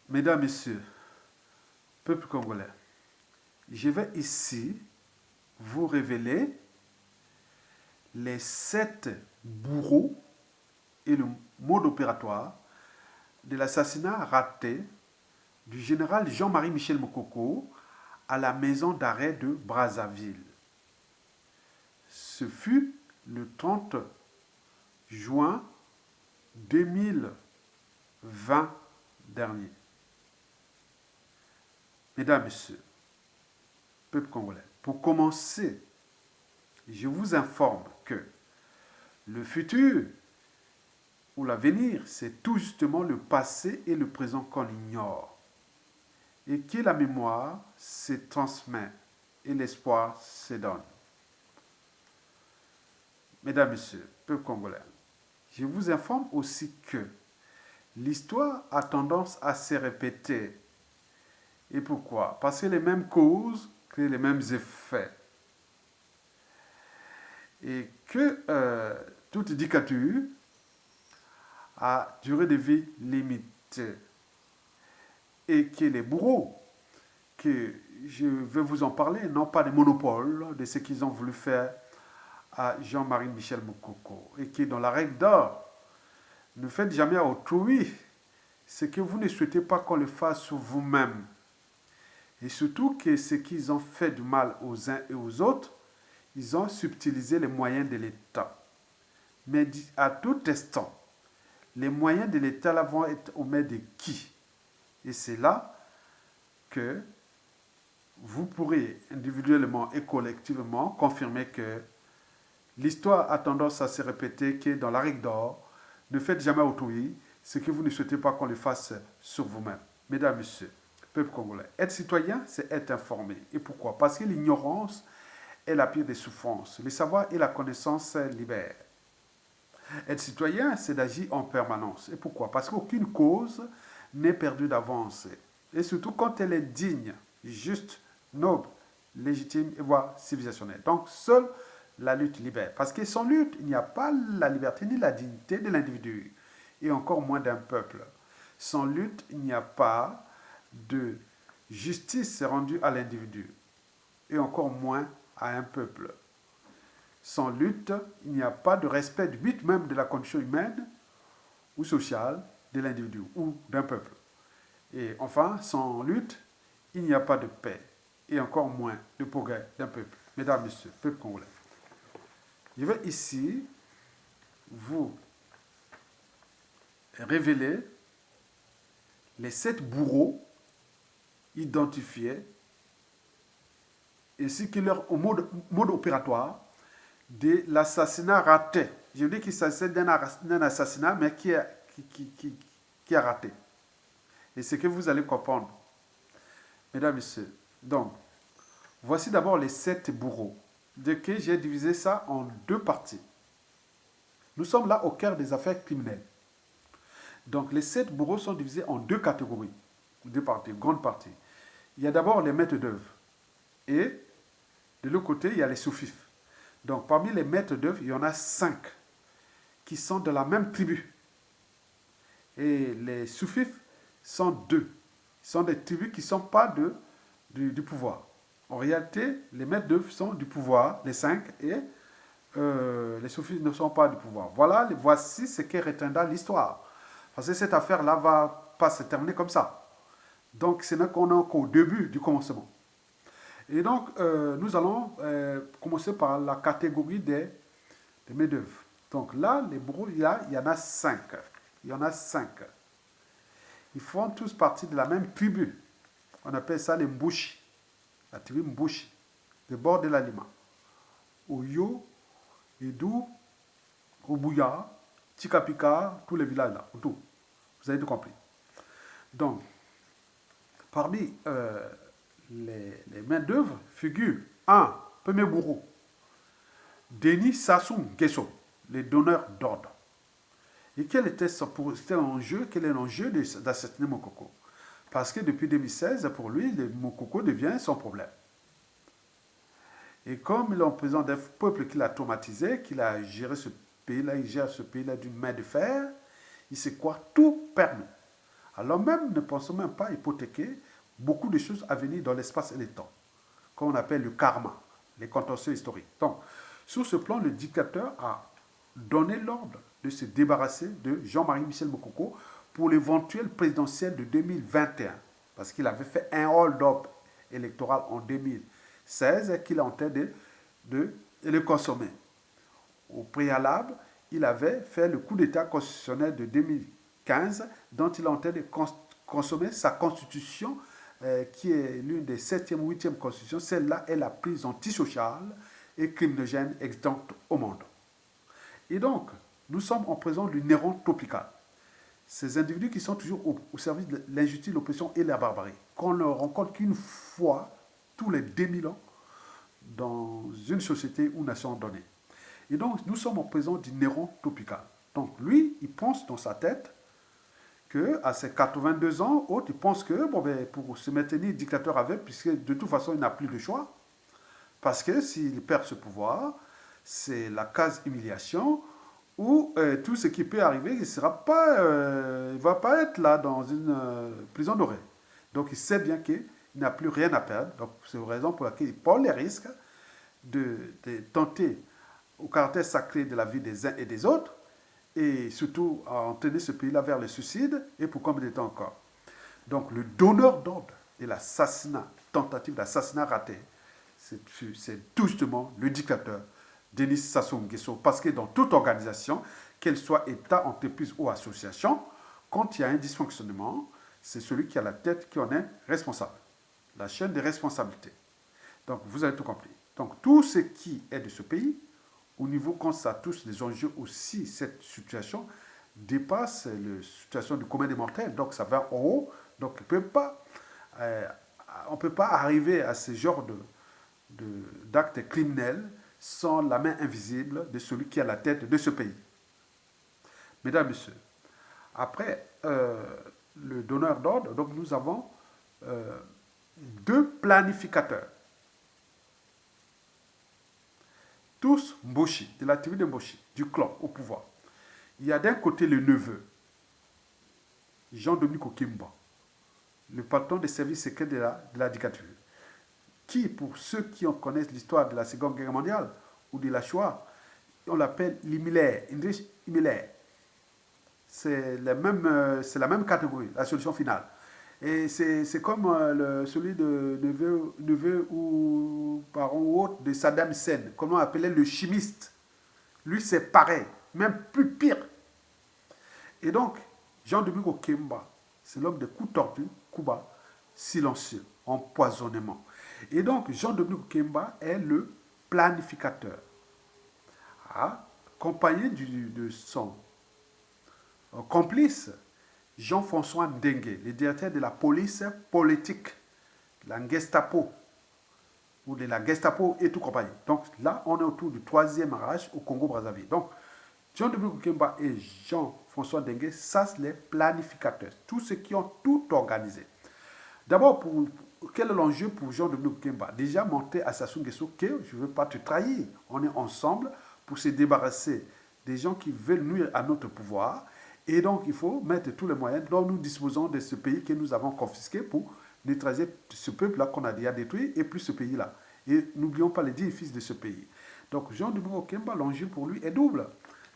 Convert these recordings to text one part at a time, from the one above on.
Mesdames, Messieurs, peuple congolais, je vais ici vous révéler les 7 bourreaux et le mode opératoire de l'assassinat raté du général Jean-Marie Michel Mokoko à la maison d'arrêt de Brazzaville. Ce fut le 30 juin 2020 dernier. Mesdames, Messieurs, peuple congolais, pour commencer, je vous informe que le futur ou l'avenir, c'est tout justement le passé et le présent qu'on ignore. Et que la mémoire se transmet et l'espoir se donne. Mesdames, Messieurs, peuple congolais, je vous informe aussi que l'histoire a tendance à se répéter. Et pourquoi? Parce que les mêmes causes créent les mêmes effets. Et que toute dictature a durée de vie limitée. Et que les bourreaux, que je vais vous en parler, n'ont pas de monopole de ce qu'ils ont voulu faire à Jean-Marie Michel Mokoko. Et que dans la règle d'or, ne faites jamais à autrui ce que vous ne souhaitez pas qu'on le fasse sur vous-même. Et surtout que ce qu'ils ont fait du mal aux uns et aux autres, ils ont subtilisé les moyens de l'État. Mais à tout instant, les moyens de l'État là vont être aux mains de qui? Et c'est là que vous pourrez individuellement et collectivement confirmer que l'histoire a tendance à se répéter, que dans la règle d'or, ne faites jamais autrui ce que vous ne souhaitez pas qu'on le fasse sur vous-même. Mesdames, Messieurs, peuple congolais, être citoyen, c'est être informé. Et pourquoi? Parce que l'ignorance est la pire des souffrances. Le savoir et la connaissance libèrent. Être citoyen, c'est d'agir en permanence. Et pourquoi? Parce qu'aucune cause n'est perdue d'avance. Et surtout quand elle est digne, juste, noble, légitime et voire civilisationnelle. Donc, seule la lutte libère. Parce que sans lutte, il n'y a pas la liberté ni la dignité de l'individu. Et encore moins d'un peuple. Sans lutte, il n'y a pas de justice rendue à l'individu. Et encore moins à un peuple. Sans lutte, il n'y a pas de respect du but même de la condition humaine ou sociale de l'individu ou d'un peuple. Et enfin, sans lutte, il n'y a pas de paix et encore moins de progrès d'un peuple. Mesdames, Messieurs, peuple congolais, je vais ici vous révéler les 7 bourreaux identifiés ainsi que leur mode opératoire de l'assassinat raté. Je dis qu'il s'agit d'un assassinat, mais qui a raté. Et c'est que vous allez comprendre. Mesdames, Messieurs, donc, voici d'abord les 7 bourreaux. De que j'ai divisé ça en 2 parties. Nous sommes là au cœur des affaires criminelles. Donc, les 7 bourreaux sont divisés en 2 catégories, 2 parties, grandes parties. Il y a d'abord les maîtres d'œuvre. Et de l'autre côté, il y a les sous-fifs. Donc, parmi les maîtres d'œuvre, il y en a 5 qui sont de la même tribu. Et les sous-fifs sont 2. Ce sont des tribus qui ne sont pas du pouvoir. En réalité, les maîtres d'œuvre sont du pouvoir, les 5, et les sous-fifs ne sont pas du pouvoir. Voici ce que retiendra l'histoire. Parce que cette affaire-là ne va pas se terminer comme ça. Donc, ce n'est qu'au début du commencement. Et donc, nous allons commencer par la catégorie des maîtres d'œuvre. Donc là, les bourreaux, il y en a 5. Il y en a 5. Ils font tous partie de la même tribu. On appelle ça les Mbushi. La tribu Mbushi, des bords de la Lima. Oyo, Edou, Obuya, Chikapika, tous les villages là, tout. Vous avez tout compris. Donc, parmi les mains d'œuvre figurent un premier bourreau, Denis Sassou Nguesso, le donneur d'ordre. Et quel était l'enjeu d'assassiner Mokoko? Parce que depuis 2016, pour lui, Mokoko devient son problème. Et comme il est en présence d'un peuple qui l'a traumatisé, qu'il a géré ce pays-là, il gère ce pays-là d'une main de fer, il se croit tout permis. Alors même, ne pensons même pas hypothéquer beaucoup de choses à venir dans l'espace et le temps, qu'on appelle le karma, les contentieux historiques. Donc, sur ce plan, le dictateur a donné l'ordre de se débarrasser de Jean-Marie Michel Mokoko pour l'éventuelle présidentielle de 2021, parce qu'il avait fait un hold-up électoral en 2016 et qu'il est en train de le consommer. Au préalable, il avait fait le coup d'État constitutionnel de 2015, dont il est en train de consommer sa constitution, qui est l'une des 7e ou 8e constitutions. Celle-là est la plus antisociale et criminogène existante au monde. Et donc, nous sommes en présence du Néron tropical. Ces individus qui sont toujours au service de l'injustice, l'oppression et la barbarie, qu'on ne rencontre qu'une fois tous les 2000 ans dans une société ou nation donnée. Et donc, nous sommes en présence du Néron tropical. Donc, lui, il pense dans sa tête qu'à ses 82 ans, il pense que bon, ben, pour se maintenir dictateur avec, puisque de toute façon, il n'a plus de choix, parce que s'il perd ce pouvoir, c'est la case humiliation, où tout ce qui peut arriver, il ne va pas être là dans une prison dorée. Donc, il sait bien qu'il n'a plus rien à perdre. Donc, c'est la raison pour laquelle il prend les risques de tenter au caractère sacré de la vie des uns et des autres, et surtout à entraîner ce pays-là vers le suicide, et pour combien de temps encore. Donc le donneur d'ordre de l'assassinat, tentative d'assassinat raté, c'est tout justement le dictateur Denis Sassou Nguesso, parce que dans toute organisation, qu'elle soit État, entreprise ou association, quand il y a un dysfonctionnement, c'est celui qui a la tête qui en est responsable. La chaîne des responsabilités. Donc vous avez tout compris. Donc tout ce qui est de ce pays, au niveau quand ça touche les enjeux aussi, cette situation dépasse la situation du commun des mortels. Donc ça va en haut. Donc on ne peut pas arriver à ce genre d'actes criminels sans la main invisible de celui qui a la tête de ce pays. Mesdames, Messieurs, après le donneur d'ordre, donc nous avons deux planificateurs. Tous Mboshi, de la tribu de Mboshi, du clan au pouvoir. Il y a d'un côté le neveu, Jean-Dominique Okimba, le patron des services secrets de la dictature, qui, pour ceux qui connaissent l'histoire de la Seconde Guerre mondiale ou de la Shoah, on l'appelle l'Himmler, Heinrich Himmler. C'est la même catégorie, la solution finale. Et c'est comme celui de neveu ou parent ou autre de Saddam Hussein, comme on appelait le chimiste. Lui, c'est pareil, même plus pire. Et donc, Jean-Dominique Okemba, c'est l'homme des coups tordus, coups bas, silencieux, empoisonnement. Et donc, Jean-Dominique Okemba est le planificateur, accompagné de son complice, Jean-François Ndengue, le directeur de la police politique, la Gestapo, ou de la Gestapo et tout compagnie. Donc là, on est autour du troisième Reich au Congo-Brazzaville. Donc, Jean-Dominique Okemba et Jean-François Ndengue, ça, c'est les planificateurs, tous ceux qui ont tout organisé. D'abord, quel est l'enjeu pour Jean-Dominique Okemba? Déjà monter à Sassou Nguesso que je ne veux pas te trahir. On est ensemble pour se débarrasser des gens qui veulent nuire à notre pouvoir. Et donc, il faut mettre tous les moyens dont nous disposons de ce pays que nous avons confisqué pour neutraliser ce peuple-là qu'on a déjà détruit et plus ce pays-là. Et n'oublions pas les 10 fils de ce pays. Donc, Jean-Dominique Okemba, l'enjeu pour lui est double.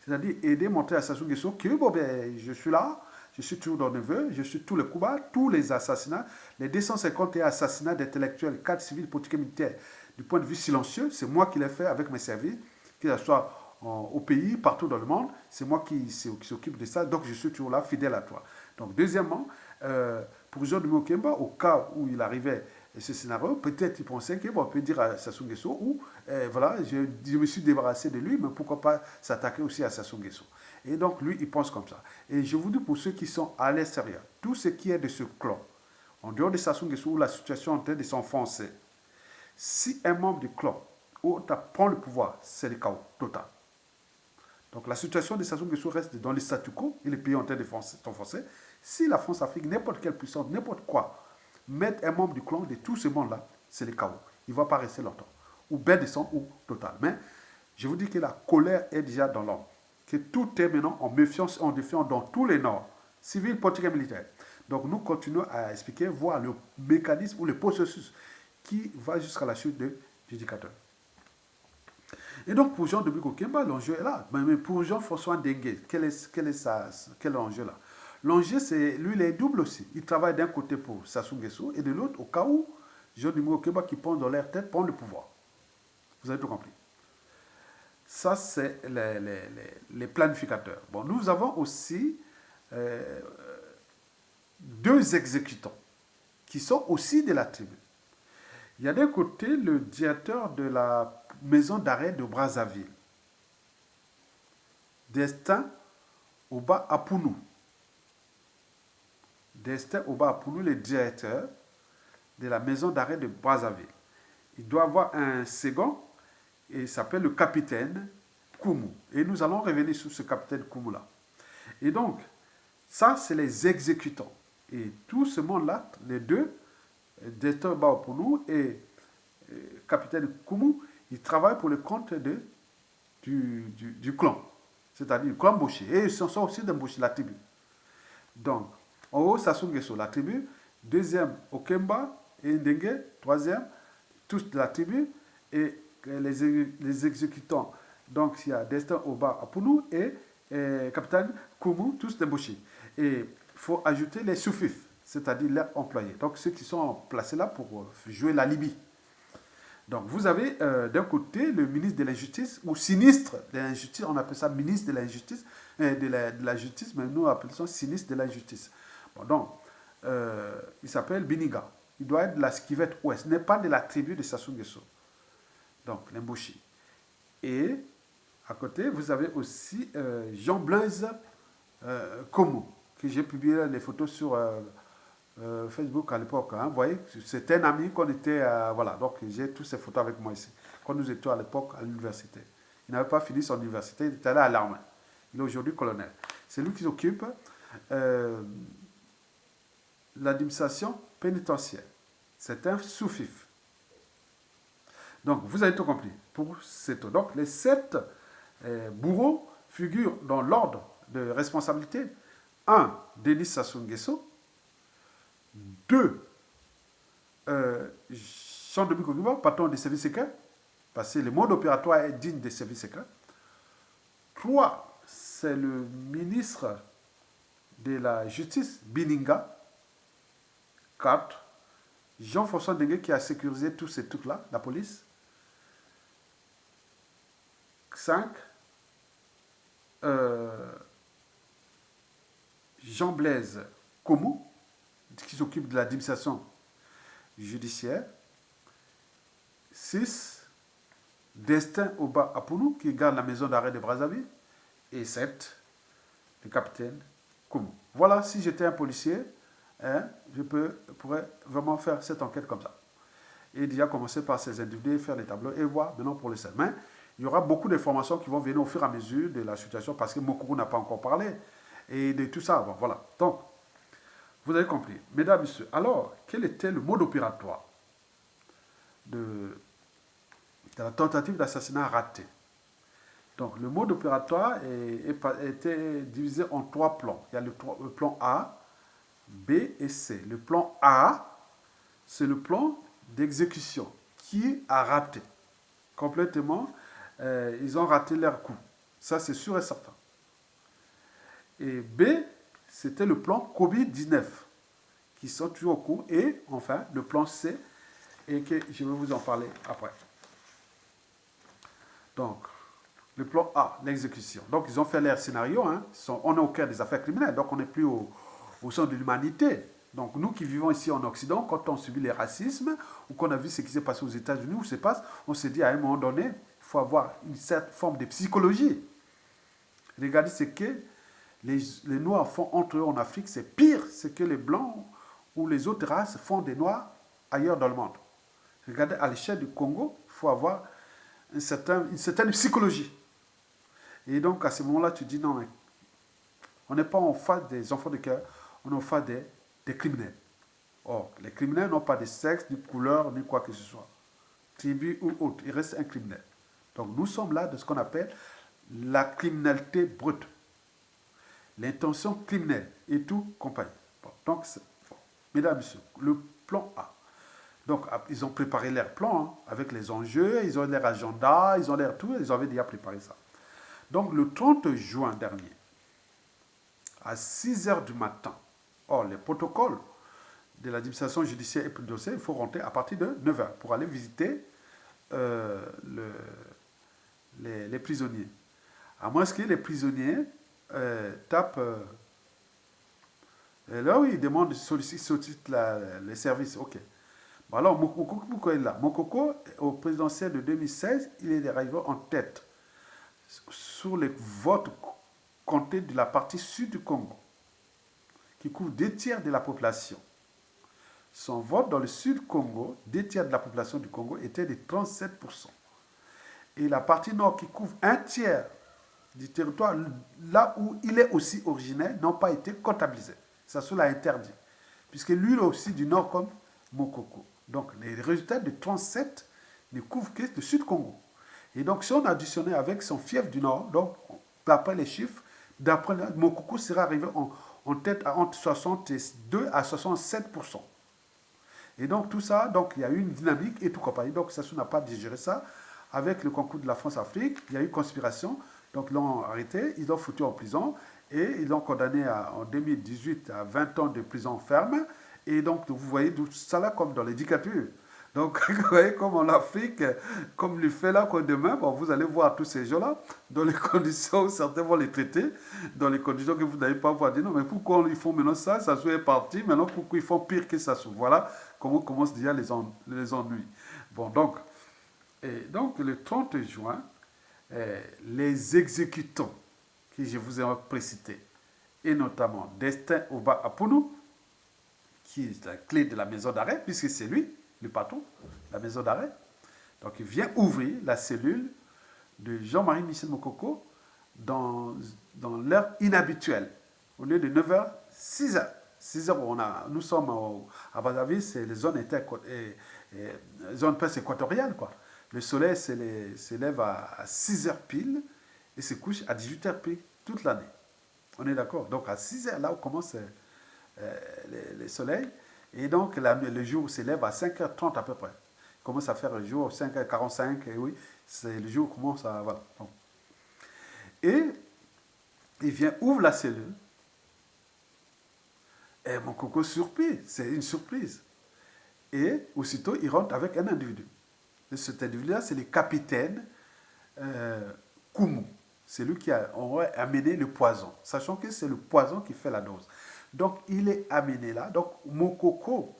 C'est-à-dire aider, montrer à Sassou Nguesso que bon, ben, je suis là, je suis toujours dans le neveu, je suis tous les coups bas, tous les assassinats, les 251 assassinats d'intellectuels, 4 civils, politiques et militaires, du point de vue silencieux, c'est moi qui l'ai fait avec mes services, que ce soit au pays, partout dans le monde, c'est moi qui s'occupe de ça, donc je suis toujours là, fidèle à toi. Donc, deuxièmement, pour Jean-Dominique Okemba, au cas où il arrivait à ce scénario, peut-être il pensait qu'on peut dire à Sassou Nguesso, ou voilà, je me suis débarrassé de lui, mais pourquoi pas s'attaquer aussi à Sassou Nguesso. Et donc, lui, il pense comme ça. Et je vous dis pour ceux qui sont à l'extérieur, tout ce qui est de ce clan, en dehors de Sassou Nguesso, où la situation est en train de s'enfoncer, si un membre du clan prend le pouvoir, c'est le chaos total. Donc la situation de Sassou Nguesso reste dans le statu quo et les pays en train de s'enfoncer. Si la France-Afrique, n'importe quelle puissance, n'importe quoi, met un membre du clan de tout ce monde-là, c'est le chaos. Il ne va pas rester longtemps. Ou bien descend ou total. Mais je vous dis que la colère est déjà dans l'homme. Que tout est maintenant en méfiance et en défiance dans tous les nords, civils, politiques et militaires. Donc nous continuons à expliquer, voir le mécanisme ou le processus qui va jusqu'à la chute du dictateur. Et donc pour Jean-Dominique Okemba, l'enjeu est là. Mais pour Jean-François Ndengue, quel est l'enjeu là? L'enjeu, c'est, lui, il est double aussi. Il travaille d'un côté pour Sassou Nguesso et de l'autre, au cas où Jean-Dominique Okemba qui prend dans leur tête, prend le pouvoir. Vous avez tout compris. Ça, c'est les planificateurs. Bon, nous avons aussi deux exécutants qui sont aussi de la tribu. Il y a d'un côté le directeur de la maison d'arrêt de Brazzaville, Destin Oba Apounou. Destin Oba Apounou, le directeur de la maison d'arrêt de Brazzaville. Il doit avoir un second, et il s'appelle le capitaine Koumou. Et nous allons revenir sur ce capitaine Koumou-là. Et donc, ça, c'est les exécutants. Et tout ce monde-là, les deux, Destin Oba Apounou et capitaine Koumou, ils travaillent pour le compte du clan, c'est-à-dire du clan Boucher. Et ils sont aussi de Boucher, la tribu. Donc, en haut, Sassou Nguesso, la tribu. Deuxième, Okemba et Ndengue. Troisième, tous de la tribu. Et les exécutants, donc il y a Destin Oba Apounou et capitaine Koumou, tous débauchés. Et il faut ajouter les soufifs, c'est-à-dire les employés. Donc ceux qui sont placés là pour jouer la Libye. Donc vous avez d'un côté le ministre de l'injustice, ou sinistre de l'injustice, on appelle ça ministre de l'injustice, de la justice, mais nous appelons ça sinistre de l'injustice. Bon, donc, il s'appelle Biniga. Il doit être de la Skivette Ouest, n'est pas de la tribu de Sassou Nguesso. Donc, l'Embouchi. Et à côté, vous avez aussi Jean-Blaise Como, que j'ai publié les photos sur Facebook à l'époque. Hein, vous voyez, c'était un ami qu'on était. Voilà, donc j'ai toutes ces photos avec moi ici. Quand nous étions à l'époque à l'université. Il n'avait pas fini son université, il était allé à l'armée. Il est aujourd'hui colonel. C'est lui qui s'occupe l'administration pénitentiaire. C'est un sous-fif. Donc, vous avez tout compris. Pour cette, donc, les 7 bourreaux figurent dans l'ordre de responsabilité. 1. Denis Sassou Nguesso. 2. Jean-Dominique Okemba, patron des services secrets, parce que le mode opératoire est digne des services secrets. 3. C'est le ministre de la Justice, Bininga. 4. Jean-François Ndengue qui a sécurisé tous ces trucs-là, la police. 5. Jean-Blaise Komou, qui s'occupe de l'administration judiciaire. 6. Destin Oba Apounou, qui garde la maison d'arrêt de Brazzaville. Et 7. Le capitaine Komou. Voilà, si j'étais un policier, hein, je pourrais vraiment faire cette enquête comme ça. Et déjà commencer par ces individus, faire les tableaux et voir maintenant pour les seuls. Mais il y aura beaucoup d'informations qui vont venir au fur et à mesure de la situation parce que Mokoro n'a pas encore parlé et de tout ça. Bon, voilà. Donc, vous avez compris. Mesdames, Messieurs, alors, quel était le mode opératoire de la tentative d'assassinat ratée? Donc, le mode opératoire était divisé en 3 plans. Il y a le plan A, B et C. Le plan A, c'est le plan d'exécution qui a raté complètement. Ils ont raté leur coup. Ça, c'est sûr et certain. Et B, c'était le plan Covid-19 qui sont toujours au cours. Et enfin, le plan C, et que je vais vous en parler après. Donc, le plan A, l'exécution. Donc, ils ont fait leur scénario. Hein. On est au cœur des affaires criminelles, donc on n'est plus au sein de l'humanité. Donc, nous qui vivons ici en Occident, quand on subit les racismes, ou qu'on a vu ce qui s'est passé aux États-Unis, où se passe, on se dit à un moment donné, il faut avoir une certaine forme de psychologie. Regardez ce que les Noirs font entre eux en Afrique, c'est pire ce que les Blancs ou les autres races font des Noirs ailleurs dans le monde. Regardez, à l'échelle du Congo, il faut avoir une certaine psychologie. Et donc, à ce moment-là, tu dis, non, mais on n'est pas en face des enfants de cœur, on est en face des criminels. Or, les criminels n'ont pas de sexe, ni couleur, ni quoi que ce soit. Tribu ou autre, il reste un criminel. Donc, nous sommes là de ce qu'on appelle la criminalité brute. L'intention criminelle et tout compagnie. Bon, donc, bon. Mesdames et messieurs, le plan A. Donc, ils ont préparé leur plan hein, avec les enjeux, ils ont leur agenda, ils ont leur tout, ils avaient déjà préparé ça. Donc, le 30 juin dernier, à 6 heures du matin, les protocoles de l'administration judiciaire et pénitentiaire, il faut rentrer à partir de 9 heures pour aller visiter les prisonniers. À moins que les prisonniers tapent. Là, oui, ils demandent, sollicitent les services. Ok. Bon, alors, Mokoko est là. Mokoko, au présidentiel de 2016, il est arrivé en tête sur les votes comptés de la partie sud du Congo, qui couvre 2 tiers de la population. Son vote dans le sud Congo, 2 tiers de la population du Congo, était de 37%. Et la partie nord, qui couvre 1 tiers du territoire, là où il est aussi originaire, n'ont pas été comptabilisés. Ça, cela interdit. Puisque lui aussi du nord comme Mokoko. Donc, les résultats de 37 ne couvrent que le sud Congo. Et donc, si on additionnait avec son fief du nord, donc, d'après les chiffres, Mokoko sera arrivé en tête à entre 62 à 67%. Et donc, tout ça, donc, il y a eu une dynamique et tout compagnie. Donc, ça n'a pas digéré ça. Avec le concours de la France-Afrique, il y a eu conspiration. Donc, ils l'ont arrêté, ils l'ont foutu en prison et ils l'ont condamné en 2018 à 20 ans de prison ferme. Et donc, vous voyez tout ça là comme dans les dictatures. Donc, vous voyez, comme en Afrique, comme le fait là, demain, bon, vous allez voir tous ces gens-là, dans les conditions où certains vont les traiter, dans les conditions que vous n'allez pas voir. Dire non, mais pourquoi ils font maintenant ça, ça est parti, maintenant pourquoi ils font pire que ça. Voilà comment commencent déjà les ennuis. Bon, donc le 30 juin, les exécutants que je vous ai précités, et notamment Destin Oba Apunu, qui est la clé de la maison d'arrêt, puisque c'est lui, le patron de la maison d'arrêt. Donc il vient ouvrir la cellule de Jean-Marie Michel Mokoko dans l'heure inhabituelle. Au lieu de 9h, 6h. 6h, nous sommes à Brazzaville, c'est les zones presque équatoriales, quoi. Le soleil s'élève à 6h pile et se couche à 18h pile toute l'année. On est d'accord? Donc à 6h, là où commence le soleil, et donc le jour s'élève à 5h30 à peu près. Il commence à faire le jour 5h45, et oui, c'est le jour commence à... Voilà. Bon. Et il vient, ouvre la cellule, et Mokoko surpris, c'est une surprise. Et aussitôt, il rentre avec un individu. Et cet individu-là, c'est le capitaine Koumou. C'est lui qui aurait amené le poison, sachant que c'est le poison qui fait la dose. Donc, il est amené là. Donc, Mokoko,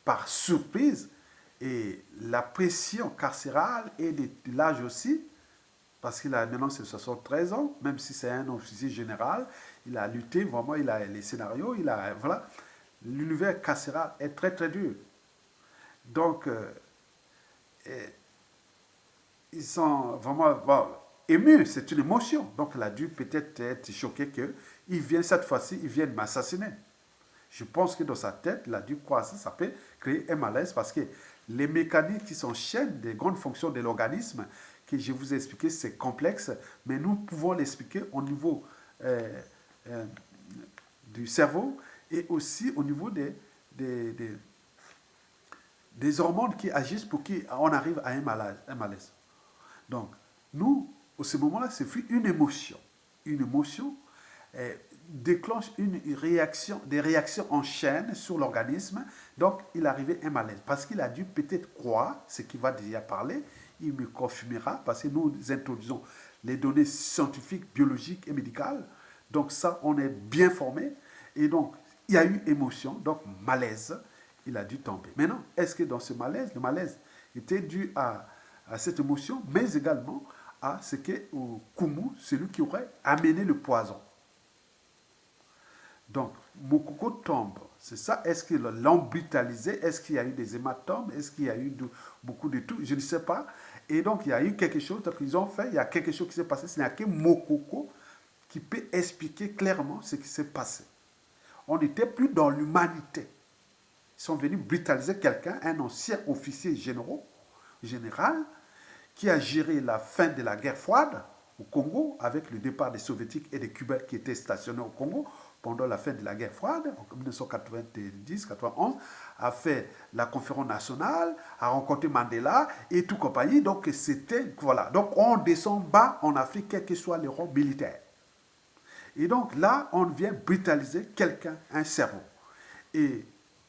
par surprise, et la pression carcérale et de l'âge aussi, parce qu'il a maintenant 73 ans, même si c'est un officier général, il a lutté, vraiment, il a les scénarios, voilà. L'univers carcéral est très très dur. Donc, ils sont vraiment émus, c'est une émotion. Donc, il a dû peut-être être choqué qu'il vient cette fois-ci, il vient m'assassiner. Je pense que dans sa tête, il a dû croire ça peut créer un malaise parce que les mécanismes qui s'enchaînent des grandes fonctions de l'organisme, que je vous ai expliqué, c'est complexe, mais nous pouvons l'expliquer au niveau du cerveau et aussi au niveau des hormones qui agissent pour qu'on arrive à un malaise. Donc, nous, à ce moment-là, c'est une émotion. Une émotion déclenche des réactions en chaîne sur l'organisme. Donc, il arrivait un malaise. Parce qu'il a dû peut-être croire, ce qu'il va déjà parler, il me confirmera, parce que nous introduisons les données scientifiques, biologiques et médicales. Donc ça, on est bien formé. Et donc, il y a eu émotion, donc malaise, il a dû tomber. Maintenant, est-ce que dans ce malaise, le malaise était dû à cette émotion, mais également à ce que Koumou, celui qui aurait amené le poison. Donc, Mokoko tombe. C'est ça. Est-ce qu'ils l'ont brutalisé? Est-ce qu'il y a eu des hématomes? Est-ce qu'il y a eu beaucoup de tout? Je ne sais pas. Et donc, il y a eu quelque chose qu'ils ont fait. Il y a quelque chose qui s'est passé. Ce n'est que Mokoko qui peut expliquer clairement ce qui s'est passé. On n'était plus dans l'humanité. Ils sont venus brutaliser quelqu'un, un ancien officier général, qui a géré la fin de la guerre froide au Congo, avec le départ des soviétiques et des Cubains qui étaient stationnés au Congo, pendant la fin de la guerre froide, en 1990-91, a fait la conférence nationale, a rencontré Mandela et tout compagnie. Donc c'était, voilà. Donc on descend bas en Afrique, quel que soit le rôle militaire. Et donc là, on vient brutaliser quelqu'un, un cerveau, et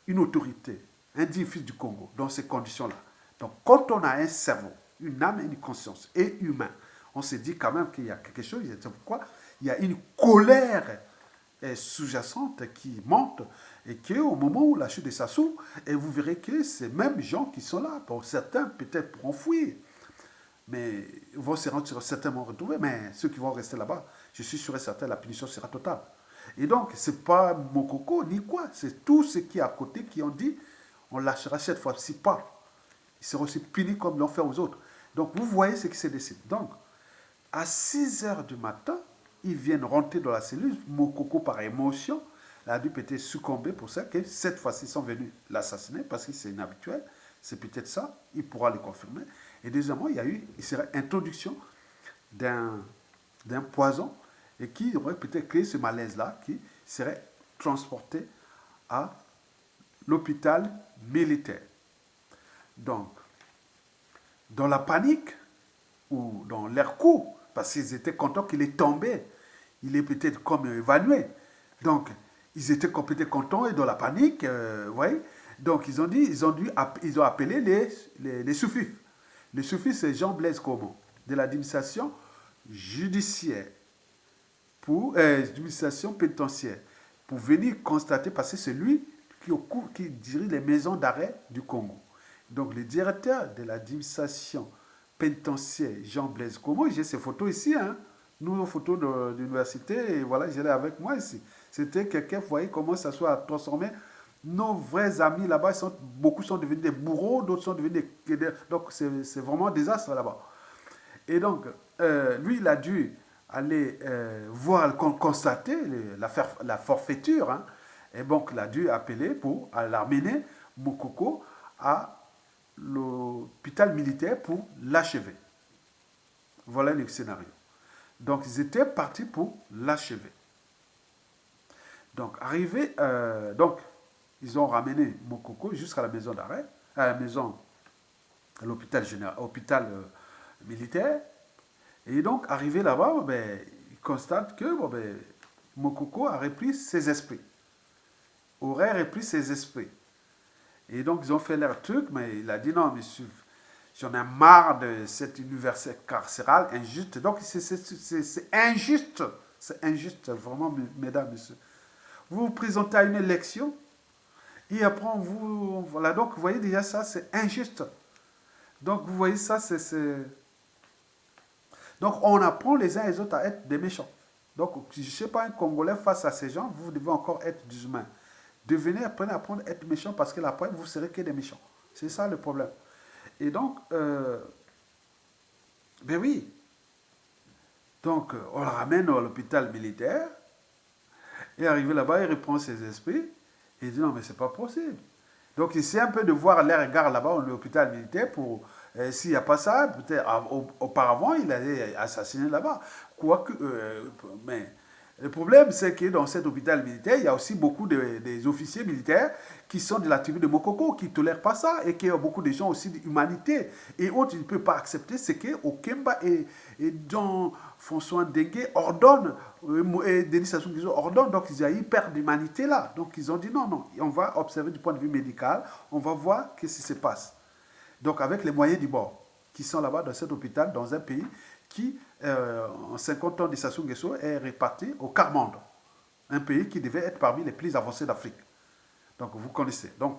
une autorité, un individu du Congo, dans ces conditions-là. Donc quand on a un cerveau, une âme et une conscience, et humain, on se dit quand même qu'il y a quelque chose, c'est pourquoi il y a une colère sous-jacente qui monte, et qu'au moment où la chute de Sassou, et vous verrez que ces mêmes gens qui sont là, pour certains peut-être pourront fuir, mais ils vont certainement retrouver, mais ceux qui vont rester là-bas, je suis sûr et certain, la punition sera totale. Et donc, ce n'est pas Mokoko ni quoi, c'est tous ceux qui à côté qui ont dit, on lâchera cette fois-ci pas. Ils seront aussi punis comme l'ont fait aux autres. Donc, vous voyez ce qui se décide. Donc, à 6 heures du matin, ils viennent rentrer dans la cellule. Mokoko, par émotion, a dû peut-être succomber pour ça, que cette fois-ci, ils sont venus l'assassiner parce que c'est inhabituel. C'est peut-être ça, il pourra le confirmer. Et deuxièmement, il serait introduction d'un poison et qui aurait peut-être créé ce malaise-là, qui serait transporté à l'hôpital militaire. Donc, dans la panique, ou dans l'air court, parce qu'ils étaient contents qu'il est tombé. Il est peut-être comme évanoui. Donc, ils étaient peut-être contents et dans la panique, voyez. Donc, ils ont appelé les sous-fifs. Les sous-fifs, c'est Jean-Blaise Comeau, de l'administration judiciaire, administration pénitentiaire, pour venir constater, parce que c'est lui qui dirige les maisons d'arrêt du Congo. Donc, le directeur de l'administration pénitentiaire Jean-Blaise Comeau, j'ai ces photos ici, hein, nos photos de l'université, et voilà, j'ai avec moi ici. C'était quelqu'un, vous voyez comment ça soit transformé. Nos vrais amis là-bas, beaucoup sont devenus des bourreaux, d'autres sont devenus des... Donc c'est vraiment un désastre là-bas. Et donc, lui, il a dû aller voir, constater la forfaiture, hein, et donc il a dû appeler pour l'amener, Mokoko, à l'hôpital militaire pour l'achever. Voilà le scénario. Donc, ils étaient partis pour l'achever. Donc, donc, ils ont ramené Mokoko jusqu'à la maison d'arrêt, à l'hôpital général, militaire. Et donc, arrivé là-bas, ils constatent que Mokoko a repris ses esprits. Aurait repris ses esprits. Et donc, ils ont fait leur truc, mais il a dit non, monsieur, j'en ai marre de cette université carcérale injuste. Donc, c'est injuste. C'est injuste, vraiment, mesdames, messieurs. Vous vous présentez à une élection, et après, voilà, donc, vous voyez déjà ça, c'est injuste. Donc, vous voyez ça, Donc, on apprend les uns et les autres à être des méchants. Donc, je ne sais pas, un Congolais face à ces gens, vous devez encore être des humains. Apprenez à apprendre à être méchant parce que après, vous serez que des méchants. C'est ça le problème. Et donc, ben oui. Donc, on le ramène à l'hôpital militaire. Et arrivé là-bas, il reprend ses esprits. Et il dit non, mais c'est pas possible. Donc, il essaie un peu de voir les regards là-bas à l'hôpital militaire pour, s'il n'y a pas ça, peut-être auparavant, il allait assassiner là-bas. Quoique, mais le problème, c'est que dans cet hôpital militaire, il y a aussi beaucoup des officiers militaires qui sont de la tribu de Mokoko, qui ne tolèrent pas ça, et qu'il y a beaucoup de gens aussi d'humanité. Et autres, ils ne peuvent pas accepter ce que Okemba et Jean François Ndengue ordonnent, et Denis Sassou Nguesso ordonnent. Donc, il y a hyper d'humanité là. Donc, ils ont dit non, non, on va observer du point de vue médical, on va voir ce qui se passe. Donc, avec les moyens du bord, qui sont là-bas dans cet hôpital, dans un pays qui, en 50 ans de Sassou Nguesso, est réparti au quart-monde. Un pays qui devait être parmi les plus avancés d'Afrique. Donc, vous connaissez. Donc,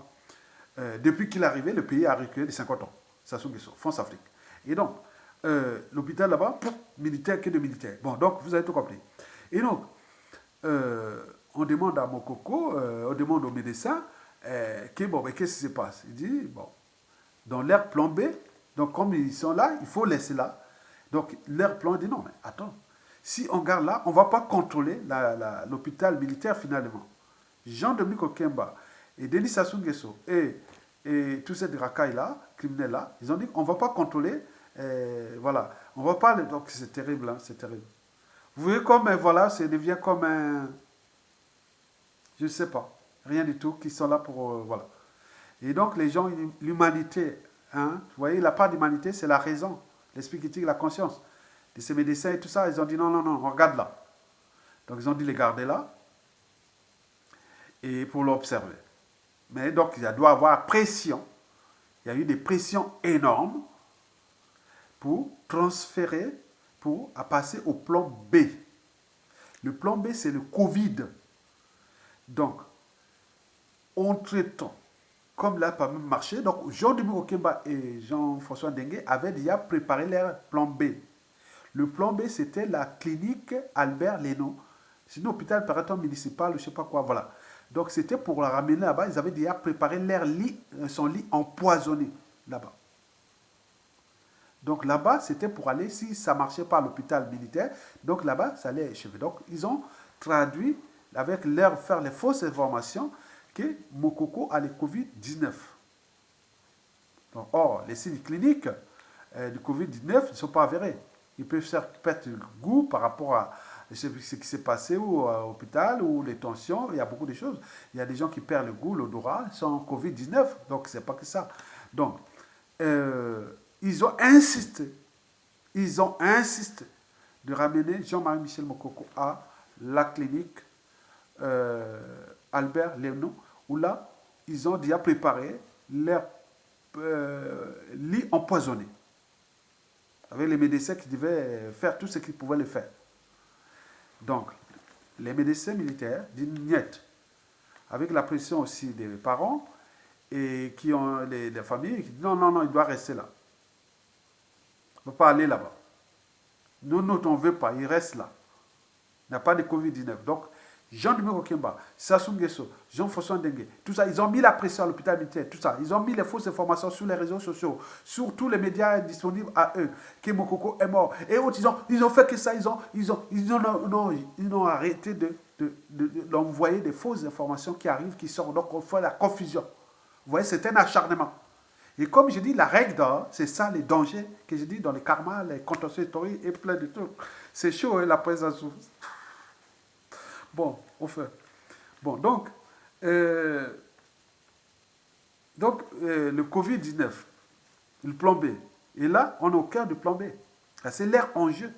depuis qu'il est arrivé, le pays a reculé de 50 ans. Sassou Nguesso, France-Afrique. Et donc, l'hôpital là-bas, militaire que de militaires. Bon, donc, vous avez tout compris. Et donc, on demande à Mokoko, on demande aux médecins, qu'est-ce qui se passe? Il dit, bon, dans l'air plombé, donc comme ils sont là, il faut laisser là. Donc, leur plan dit non, mais attends, si on garde là, on ne va pas contrôler l'hôpital militaire finalement. Jean-Dominique Okemba et Denis Sassou Nguesso et tous ces racailles-là, criminels-là, ils ont dit qu'on ne va pas contrôler, voilà, on ne va pas, donc c'est terrible, hein, c'est terrible. Vous voyez comme, voilà, ça devient comme un... Je ne sais pas. Rien du tout, qui sont là pour... voilà. Et donc, les gens, l'humanité, hein, vous voyez, la part d'humanité, c'est la raison, l'esprit critique, la conscience. De ces médecins et tout ça, ils ont dit non, non, non, on regarde là. Donc, ils ont dit les garder là et pour l'observer. Mais donc, il doit y avoir pression. Il y a eu des pressions énormes pour transférer, pour passer au plan B. Le plan B, c'est le Covid. Donc, entre-temps, comme là, pas même marché, donc Jean-Dominique Okemba et Jean-François Dengue avaient déjà préparé leur plan B. Le plan B, c'était la clinique Albert Lénaud. C'est un hôpital paraton municipal, je ne sais pas quoi, voilà. Donc, c'était pour la ramener là-bas. Ils avaient déjà préparé leur lit, son lit empoisonné là-bas. Donc, là-bas, c'était pour aller, si ça ne marchait pas à l'hôpital militaire, donc là-bas, ça allait échouer. Donc, ils ont traduit, avec leur, faire les fausses informations, que Mokoko a le Covid-19. Or, les signes cliniques du Covid-19 ne sont pas avérés. Ils peuvent faire perdre le goût par rapport à ce qui s'est passé à l'hôpital ou les tensions. Il y a beaucoup de choses. Il y a des gens qui perdent le goût, l'odorat sans Covid-19. Donc, c'est pas que ça. Donc, ils ont insisté de ramener Jean-Marie Michel Mokoko à la clinique Albert Lénaud, où là, ils ont déjà préparé leur lit empoisonné. Avec les médecins qui devaient faire tout ce qu'ils pouvaient le faire. Donc, les médecins militaires disent niet, avec la pression aussi des parents et qui ont les familles qui disent non, non, non, il doit rester là. Il ne peut pas aller là-bas. Nous, on ne veut pas, il reste là. Il n'y a pas de Covid-19. Donc, Jean-Dominique Okemba, Sassou Nguesso, Jean-François Dengue, tout ça, ils ont mis la pression à l'hôpital militaire, tout ça. Ils ont mis les fausses informations sur les réseaux sociaux, sur tous les médias disponibles à eux, que Mokoko est mort. Et autres, ils ont fait que ça, ils ont arrêté d'envoyer des fausses informations qui arrivent, qui sortent. Donc, on fait la confusion. Vous voyez, c'est un acharnement. Et comme je dis, la règle d'or, c'est ça les dangers que je dis dans les karmas, les contentieux historiques et plein de trucs. C'est chaud, hein, la présence. Bon, on fait. Bon, donc le Covid-19, le plan B. Et là, on est au cœur du plan B. C'est l'air en jeu.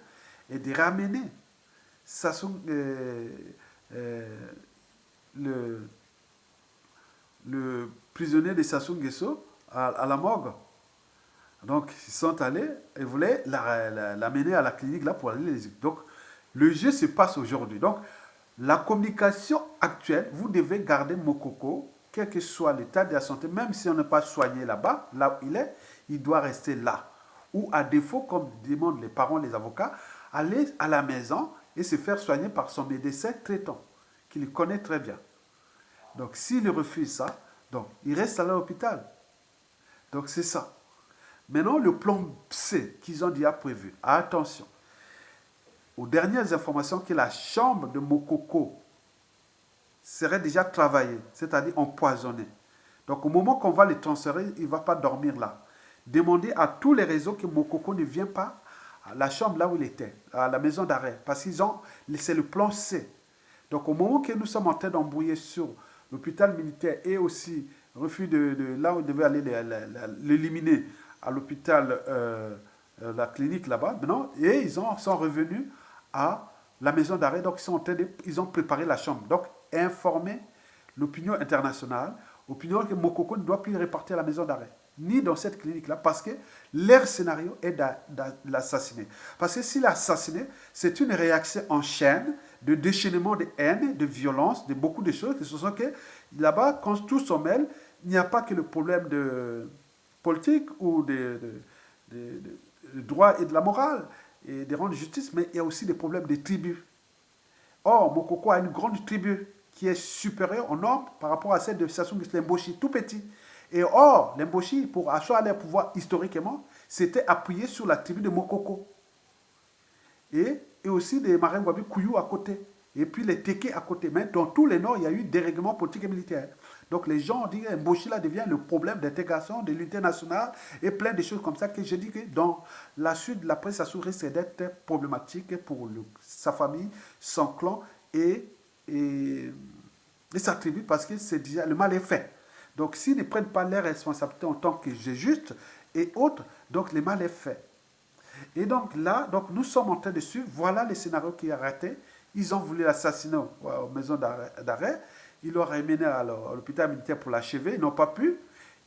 Et de ramener le prisonnier de Sassou Nguesso à la morgue. Donc, ils sont allés et voulaient l'amener à la clinique là pour aller les... Donc, le jeu se passe aujourd'hui. Donc, la communication actuelle, vous devez garder Mokoko, quel que soit l'état de la santé, même si on n'est pas soigné là-bas, là où il est, il doit rester là. Ou à défaut, comme demandent les parents, les avocats, aller à la maison et se faire soigner par son médecin traitant, qui le connaît très bien. Donc, s'il refuse ça, donc, il reste à l'hôpital. Donc, c'est ça. Maintenant, le plan C qu'ils ont déjà prévu, attention, aux dernières informations que la chambre de Mokoko serait déjà travaillée, c'est-à-dire empoisonnée. Donc au moment qu'on va les transférer, il ne va pas dormir là. Demandez à tous les réseaux que Mokoko ne vient pas à la chambre là où il était, à la maison d'arrêt, parce qu'ils ont, c'est le plan C. Donc au moment que nous sommes en train d'embrouiller sur l'hôpital militaire et aussi refus de là où il devait aller l'éliminer à l'hôpital, la clinique là-bas, maintenant, et ils sont revenus à la maison d'arrêt. Donc, ils ont préparé la chambre. Donc, informer l'opinion internationale, opinion que Mokoko ne doit plus répartir à la maison d'arrêt, ni dans cette clinique-là, parce que leur scénario est de l'assassiner. Parce que s'il est assassiné, c'est une réaction en chaîne de déchaînement de haine, de violence, de beaucoup de choses. Ce sont que là-bas, quand tout s'en mêle, il n'y a pas que le problème de politique ou de droit et de la morale et des rangs de justice, mais il y a aussi des problèmes de tribus. Or, Mokoko a une grande tribu qui est supérieure en nombre par rapport à celle de Sassou Nguesso, l'Emboshi, tout petit. Et or, l'Emboshi, pour asseoir leur pouvoir historiquement, s'était appuyé sur la tribu de Mokoko. Et aussi des Marengwabi Kouyou à côté. Et puis les Teke à côté. Mais dans tous les Nords, il y a eu des règlements politiques et militaires. Donc les gens ont dit que Mboshi là devient le problème d'intégration, de l'unité nationale et plein de choses comme ça que je dis que dans la suite de la presse, ça risque d'être problématique pour sa famille, son clan et les s'attribuent parce que c'est déjà, le mal est fait. Donc s'ils ne prennent pas leurs responsabilités en tant que juste et autres, donc le mal est fait. Et donc là, donc nous sommes en train de suivre, voilà le scénario qui a raté. Ils ont voulu l'assassiner aux maisons d'arrêt. Ils l'ont ramené à l'hôpital militaire pour l'achever. Ils n'ont pas pu.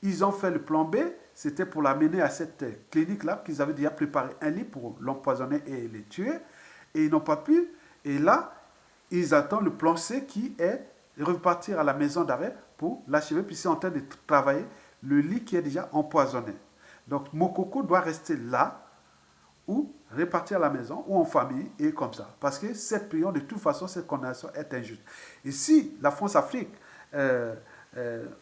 Ils ont fait le plan B. C'était pour l'amener à cette clinique-là, qu'ils avaient déjà préparé un lit pour l'empoisonner et les tuer. Et ils n'ont pas pu. Et là, ils attendent le plan C qui est de repartir à la maison d'arrêt pour l'achever. Puis ils sont en train de travailler le lit qui est déjà empoisonné. Donc Mokoko doit rester là ou repartir à la maison ou en famille et comme ça. Parce que cette prière, de toute façon, cette condamnation est injuste. Et si la France-Afrique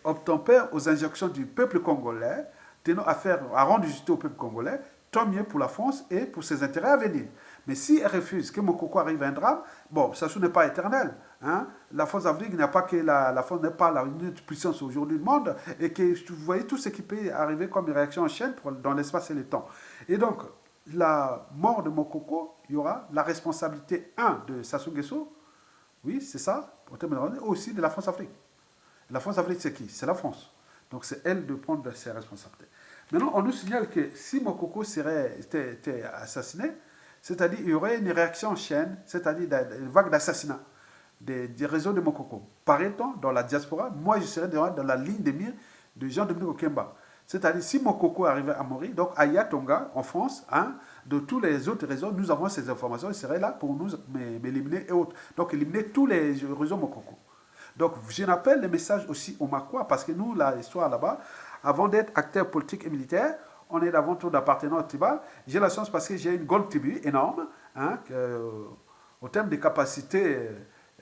obtempère aux injonctions du peuple congolais, tenant à rendre justice au peuple congolais, tant mieux pour la France et pour ses intérêts à venir. Mais si elle refuse que Mokoko arrive à un drame, bon, ça n'est pas éternel. Hein? La France-Afrique n'a pas que la France n'est pas la puissance aujourd'hui du monde et que vous voyez tout ce qui peut arriver comme réaction en chaîne dans l'espace et le temps. Et donc, la mort de Mokoko, il y aura la responsabilité, de Sassou Nguesso, oui, c'est ça, aussi de la France-Afrique. La France-Afrique, c'est qui? C'est la France. Donc c'est elle de prendre ses responsabilités. Maintenant, on nous signale que si Mokoko était assassiné, c'est-à-dire il y aurait une réaction en chaîne, c'est-à-dire une vague d'assassinats des réseaux de Mokoko. Paraît-on, dans la diaspora, moi je serais dans la ligne de mire de Jean-Dominique Okemba. C'est-à-dire, si Mokoko arrivait à mourir, donc à Yatonga, en France, de tous les autres réseaux, nous avons ces informations, ils seraient là pour nous éliminer et autres. Donc, éliminer tous les réseaux Mokoko. Donc, je rappelle le message aussi au Makwa, parce que nous, l'histoire là-bas, avant d'être acteur politique et militaire, on est avant tout d'appartenant au tribal. J'ai la chance parce que j'ai une gold tribu énorme, au terme des capacités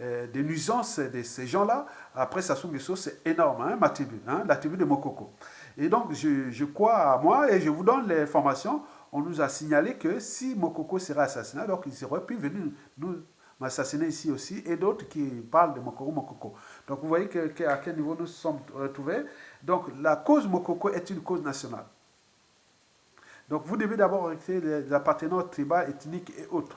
des nuisances de ces gens-là. Après Sassou Nguesso, c'est énorme, ma tribu, la tribu de Mokoko. Et donc, je crois à moi et je vous donne les informations. On nous a signalé que si Mokoko serait assassiné, donc il aurait pu venir nous m'assassiner ici aussi, et d'autres qui parlent de Mokoko. Donc, vous voyez à quel niveau nous sommes retrouvés. Donc, la cause Mokoko est une cause nationale. Donc, vous devez d'abord recréer les appartenants tribaux, ethniques et autres.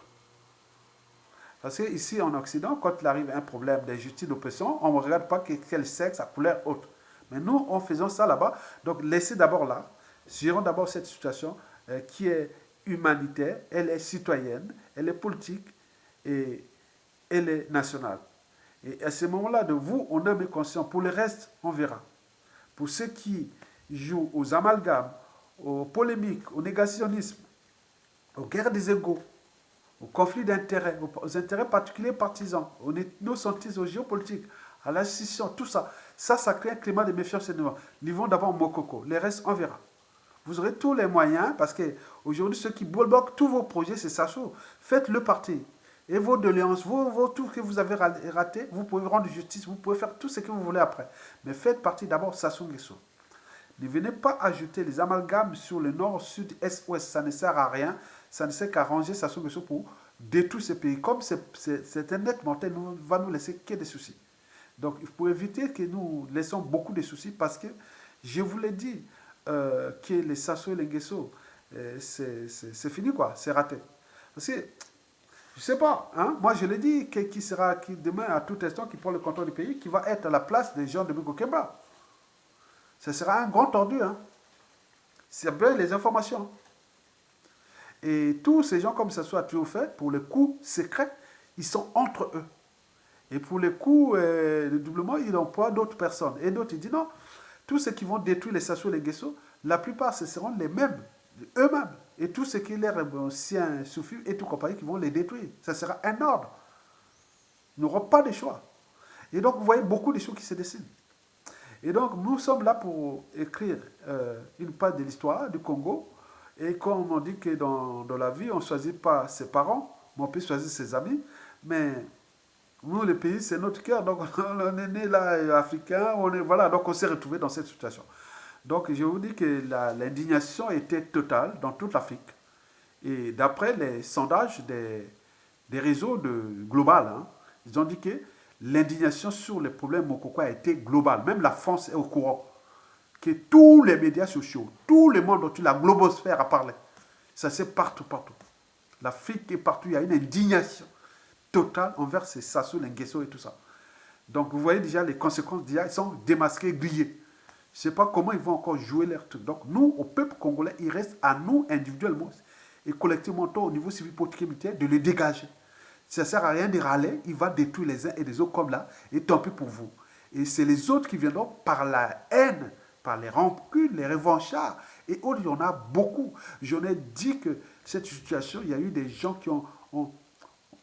Parce qu'ici, en Occident, quand il arrive un problème d'injustice, d'oppression, on ne regarde pas quel sexe, sa couleur, autre. Mais nous, en faisant ça là-bas, donc laissez d'abord là, gérons d'abord cette situation qui est humanitaire, elle est citoyenne, elle est politique et elle est nationale. Et à ce moment-là, de vous, on est conscient. Pour le reste, on verra. Pour ceux qui jouent aux amalgames, aux polémiques, au négationnisme, aux guerres des égaux, aux conflits d'intérêts, aux intérêts particuliers partisans, aux ethnocentrismes, aux géopolitiques, à la scission, tout ça. Ça crée un climat de méfiance et de mort. Livrons d'abord Mokoko. Les restes, on verra. Vous aurez tous les moyens, parce qu'aujourd'hui, ceux qui bloquent tous vos projets, c'est Sassou. Faites le parti. Et vos doléances, tout ce que vous avez raté, vous pouvez rendre justice, vous pouvez faire tout ce que vous voulez après. Mais faites partie d'abord Sassou Nguesso. Ne venez pas ajouter les amalgames sur le nord, sud, est, ouest. Ça ne sert à rien. Ça ne sert qu'à ranger Sassou Nguesso pour détruire ce pays. Comme c'est un net mortel, va nous laisser que des soucis. Donc, il faut éviter que nous laissons beaucoup de soucis parce que, je vous l'ai dit, que les Sassou et les Nguesso, c'est fini quoi, c'est raté. Parce que, je ne sais pas, moi je l'ai dit, qui sera demain à tout instant, qui prend le contrôle du pays, qui va être à la place des gens de Okemba. Ce sera un grand tordu. C'est bien les informations. Et tous ces gens comme Sassou a toujours fait, pour les coups secrets, ils sont entre eux. Et pour les coups de doublement, ils emploient d'autres personnes. Et d'autres, ils disent non, tous ceux qui vont détruire les Sassou et les Nguesso, la plupart, ce seront les mêmes, eux-mêmes. Et tous ceux qui leur anciens soufis et tout compagnie qui vont les détruire. Ça sera un ordre. Ils n'auront pas de choix. Et donc, vous voyez beaucoup de choses qui se dessinent. Et donc, nous sommes là pour écrire une page de l'histoire du Congo. Et comme on dit que dans la vie, on ne choisit pas ses parents, mais on peut choisir ses amis. Mais nous, le pays, c'est notre cœur. Donc, on est né là, africain. Voilà, donc on s'est retrouvé dans cette situation. Donc, je vous dis que l'indignation était totale dans toute l'Afrique. Et d'après les sondages des réseaux global, ils ont dit que l'indignation sur les problèmes Mokoko a été globale. Même la France est au courant que tous les médias sociaux, tout le monde, la globosphère a parlé. Ça c'est partout, partout. L'Afrique est partout, il y a une indignation totale envers ces Sassou, les Nguesso et tout ça. Donc vous voyez déjà les conséquences, déjà, ils sont démasqués, grillés. Je ne sais pas comment ils vont encore jouer leur truc. Donc nous, au peuple congolais, il reste à nous individuellement et collectivement au niveau civil politique et militaire de le dégager. Ça ne sert à rien de râler, il va détruire les uns et les autres comme là, et tant pis pour vous. Et c'est les autres qui viendront par la haine, par les rancunes, les revanchards. Et autres, il y en a beaucoup. J'en ai dit que cette situation, il y a eu des gens qui ont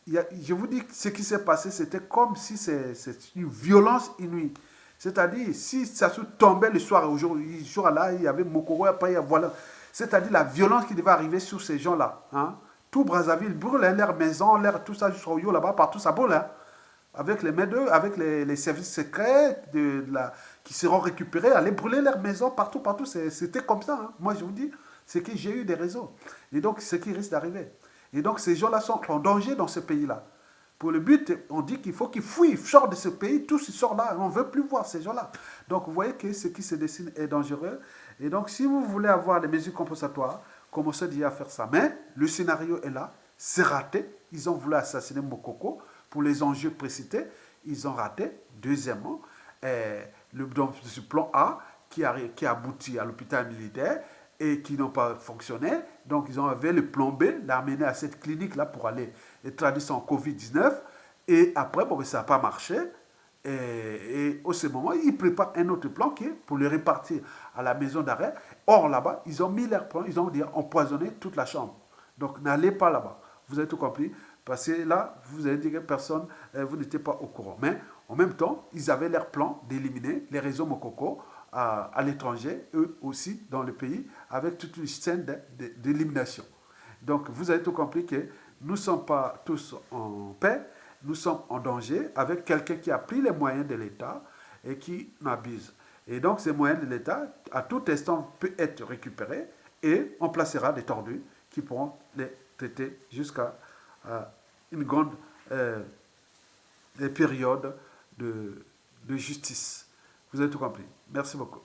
je vous dis, ce qui s'est passé, c'était comme si c'est une violence inouïe. C'est-à-dire, si ça se tombait le soir, aujourd'hui, ce jour-là, il y avait Mokoro, après, voilà. C'est-à-dire la violence qui devait arriver sur ces gens-là. Hein. Tout Brazzaville brûle, hein, leur maison, leur, tout ça, jusqu'au Yo, là-bas, partout, ça brûle. Hein. Avec les mains d'eux, avec les services secrets qui seront récupérés, aller brûler leurs maisons partout, partout. C'était comme ça. Hein. Moi, je vous dis, c'est que j'ai eu des raisons. Et donc, ce qui risque d'arriver. Et donc, ces gens-là sont en danger dans ce pays-là. Pour le but, on dit qu'il faut qu'ils fuient, ils sortent de ce pays, tous ils sortent là, on ne veut plus voir ces gens-là. Donc, vous voyez que ce qui se dessine est dangereux. Et donc, si vous voulez avoir des mesures compensatoires, commencez déjà à faire ça. Mais le scénario est là, c'est raté. Ils ont voulu assassiner Mokoko pour les enjeux précités, ils ont raté. Deuxièmement, donc, ce plan A qui aboutit à l'hôpital militaire et qui n'ont pas fonctionné. Donc, ils ont avait le plan B, l'amener à cette clinique-là pour aller traduire son Covid-19. Et après, bon, ça n'a pas marché. Et au ce moment, ils préparent un autre plan qui est pour le répartir à la maison d'arrêt. Or, là-bas, ils ont mis leur plan, ils ont empoisonné toute la chambre. Donc, n'allez pas là-bas. Vous avez tout compris. Parce que là, vous avez dit que personne, vous n'étiez pas au courant. Mais en même temps, ils avaient leur plan d'éliminer les réseaux Mokoko à l'étranger, eux aussi dans le pays, avec toute une scène d'élimination. Donc, vous avez tout compris que nous ne sommes pas tous en paix, nous sommes en danger avec quelqu'un qui a pris les moyens de l'État et qui m'abuse. Et donc, ces moyens de l'État, à tout instant, peuvent être récupérés et on placera des tordus qui pourront les traiter jusqu'à une grande période de justice. Vous avez tout compris. Merci beaucoup.